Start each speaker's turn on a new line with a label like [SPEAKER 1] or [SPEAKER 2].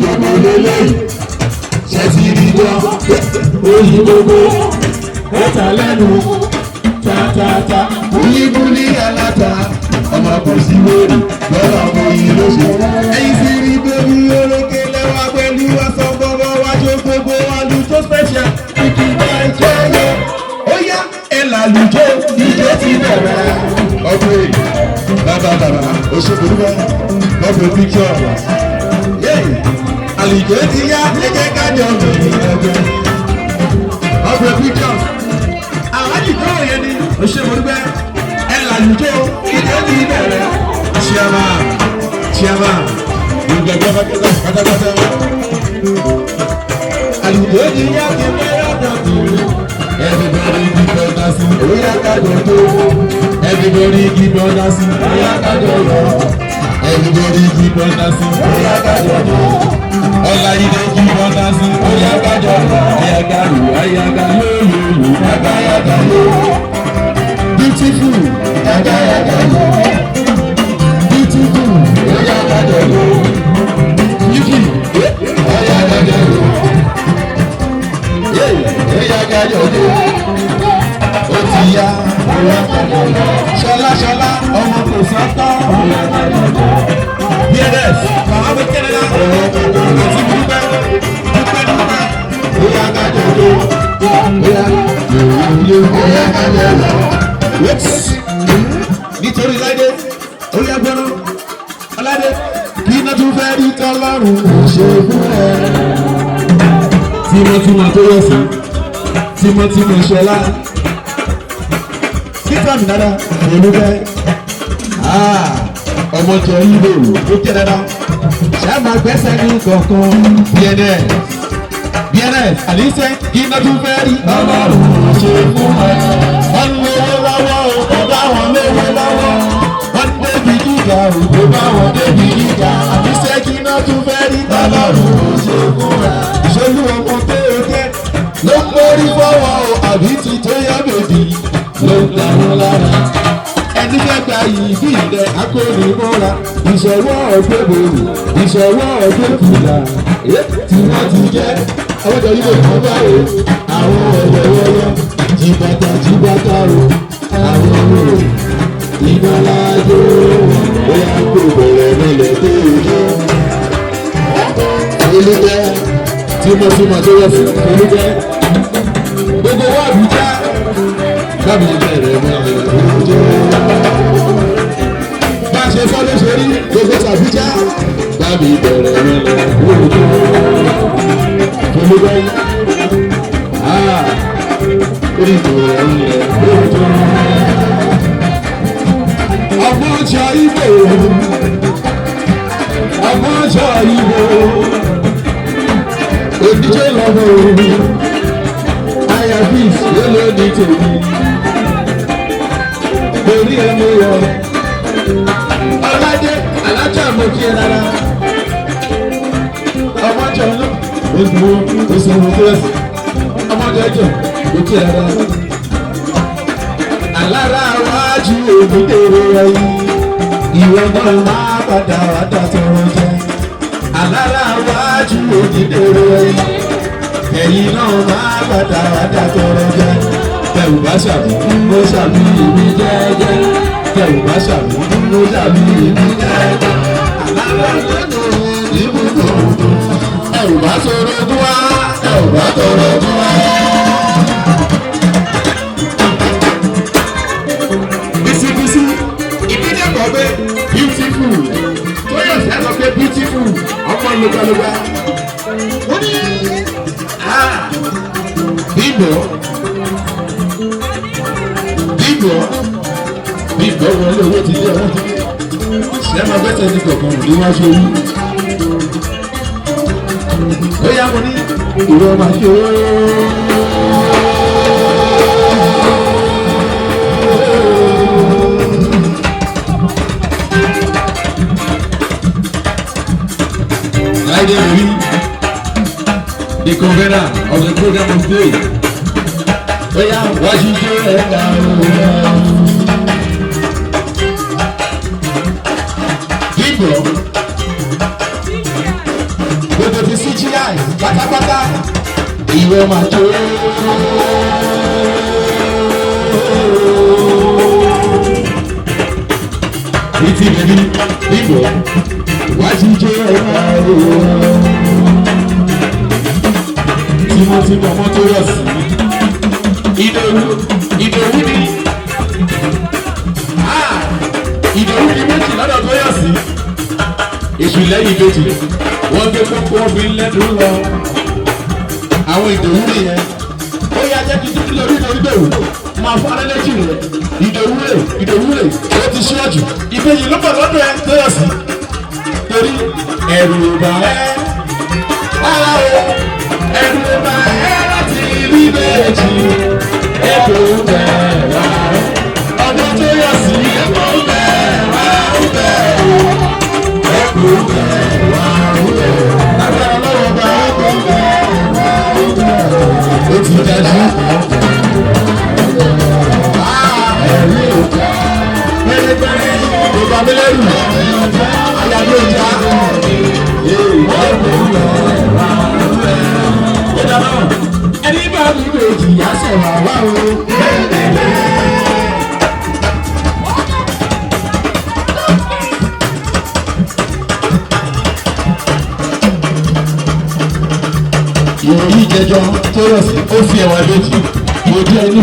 [SPEAKER 1] gbogbo lélẹ́yìn ṣẹ́sì rí gbọ́ oyin gbogbo ẹ̀ta lẹ́nu tàtàtà oyinbuli aláta ọmọ kò sí lórí lọ́rọ̀ ọmọ yìí ló ṣe. ẹ̀yin sì rí bẹ́ẹ̀ni orókè lẹ́wà pẹ̀lú aṣọ gbọ́gbọ́ wájú gbogbo àlùjọ special ìkìlọ̀ ẹ̀jẹ̀ yọ. ó yá ẹ̀ làlùjọ ìjọ ti bẹ̀rẹ̀. ọ̀gbìn bàbá oṣooṣù lọ́gbìn píkṣọ̀. àlùjọ ti yá ẹ̀jẹ̀ kájọ lòdì ẹgbẹ́. ọ̀gbìn píkṣọ̀ àwọn àjìkọ́ òye ni oṣooṣù ẹ̀ làlùjọ ìjọ ti bẹ̀rẹ̀. Chiama, ìgbàgbọ́ pátápátá. Àlùjọ ti yá kí mẹ́rọ̀ dọ̀tí. Everybody give your dancing, oya kájọ tó. Everybody give your dancing, oya kájọ lọ. Everybody give your dancing, oya kájọ tó. Ọláyídé give your dancing, oya kájọ lọ. Ayagaru, ayagaru, yagayaga. Beautiful, yagayaga. Beautiful, yagayaga. Yuki, yagayaga. Yagayaga. Ó ti yá, ṣọlá, ọmọ kò sọ́tọ̀. BNS, màmá mi kẹ́lẹ́ náà. Àti dúpẹ́. Nítorí Láìdé, ó yá gbọ́nà, Ọládé, kí iná tún fẹ́ rí tọ́lọ́run ṣe fún ẹ. Tímọ́tímọ́ tó yẹ sí, tímọ́tímọ́ ṣọlá. Kíkọ́ mi dáadáa, èmi fẹ́. Ọmọ jọ ilé ó jẹ́ dáadáa. Ṣé máa gbẹ́sẹ̀ ní kọ̀ọ̀kan? BNS, Àlíṣẹ́, kí iná tún fẹ́ rí tọ́lọ́run ṣe fún ẹ. Wọ́n lówó lọ́wọ́ o, kò bá wọn lówó lọ́wọ́. Wọ́n débi gíga o, kò bá wọn débi gíga. Àlíṣẹ́, kí iná tún fẹ́ rí tọ́lọ́run ṣe fún ẹ. Ìṣolú ọmọ kéèké ló ń borí fọwọ́ o, àbí ti tó yá bèbí ló ń darun lára. Ẹni fẹ́ gba yìí bí ilẹ̀ akóni mọ́ra. Ìṣọwọ́ ọ̀gbẹ́gbòrò, ìṣọwọ́ ọ̀gbẹ́kùlà. Tí wọ́n ti jẹ́ àwọn ọ̀dọ́ yìí lè kọ́ báwo. Àwọn ọ̀yọ̀yọ̀yọ̀ jìbàtà o. Àwọn ọ̀rọ̀ ìgbàlájò bóyá kò bẹ̀rẹ̀ nílẹ̀ tó yẹ. Olùjẹ́ tímọ́tímọ́ tó yẹ sí olùjẹ́. Gbogbo wa Àbújá kábí bẹ̀rẹ̀ nílẹ̀ tó yẹ. Bá a ṣe fọ́ ló ṣe rí gbogbo Àbújá kábí bẹ̀rẹ̀ nílẹ̀ tó yẹ. Olùjẹ́ orí ìbẹ̀rẹ̀ nílẹ̀ tó yẹ. Ọmọọṣọ Ìgbò, ọmọọṣọ Ìgbò, òdíje lọ́wọ́ omi, ayabis ló ní tèmi, orí ẹmu yọ, ọládé alájà mo kí ẹ rárá, ọmọọṣọ náà oṣù tó ẹsẹ̀, ọmọọṣọ jọ mo kí ẹ rárá. Alára wájú òmìnira ẹ̀yìn, ìwọ náà máa padà wá dàtọ̀rọ̀ jẹ. Alára wájú òmìnira ẹ̀yìn, ẹ̀yìn náà máa padà wá dàtọ̀rọ̀ jẹ. Tẹ̀wù bá ṣàbí, mo ṣàbí ìbí jẹ́jẹ́. Tẹ̀wù bá ṣàbí, mo ṣàbí ìbí jẹ́jẹ́. Alára lẹ́nu ìbùdó, ẹ̀wù bá sọ̀rọ̀ ọdún wá, ẹ̀wù bá tọrọ ọdún wá. Beautiful, tó yẹ sẹ́ lọ pé beautiful, ọmọ lọ́gbàlọ́gbà. Ó ní bíbọ̀ wọn lówó ti dé ọwọ́ ti dé. Ṣé máa gbẹ́sẹ̀ ní kọ̀ọ̀kan ní wọ́n ṣe yí? Ó yá mo ní ìwọ máa ṣe ó. The convener of the program of today. Oya, what you do people, gbogbo pátápátá ìwọ máa jó. Ìtì bèbí ìbò wájú jẹ́ ẹ̀ka ooo. Timothy ọmọ tó yọ sí Ìdòwú ni Ìdòwú ni méjì lọ́dọ̀ tó yọ sí èṣù lẹ́yìn méjì wọ́n gbé kókó ọ̀gbìn lẹ́dùn lọ àwọn Ìdòwú nìyẹn ó yá jẹ́ kí títí lórí Ìdòwú máa fún alẹ́lẹ́jì rẹ̀ Ìdòwú rẹ̀ ó ti ṣíwájú ìbejì ló pọ̀ lọ́dọ̀ ẹ tó yọ sí torí ẹ̀rù bà ẹ́ ara o ẹ̀rù bà ẹ́ láti rí méjì ẹ̀kọ́ bẹ̀rẹ̀ ọdún tó yọ sí ẹ̀kọ́ bẹ̀rẹ̀ ẹ̀kọ́ bẹ̀rẹ̀ agbára lọ́wọ́ bá ẹ̀kọ́ bẹ̀rẹ̀ ó ti dájú. Ẹ̀rí òjá pẹ́rẹ́pẹ́rẹ́ ìgbà mílẹ́rù àyàgbé òjá ẹni bá mi lè jìyà sọ̀rọ̀ àwa o. Ìròyìn ìjẹjọ tó rọ̀ sí ó fi ẹ̀wọ̀n lójì mo jẹ́ inú.